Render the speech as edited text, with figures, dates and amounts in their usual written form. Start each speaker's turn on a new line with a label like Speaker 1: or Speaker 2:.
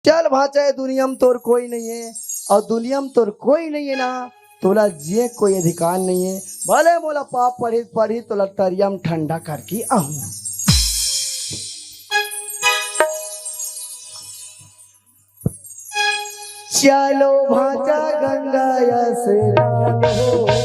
Speaker 1: चल भाचा दुनिया में तोर कोई नहीं है और दुनिया में तोर कोई नहीं है ना तोला जिए कोई अधिकार नहीं है। भले मोला पाप पढ़ी पढ़ी तोला तरिया में ठंडा करके आऊँ। चलो भाचा गंगा स्नान हो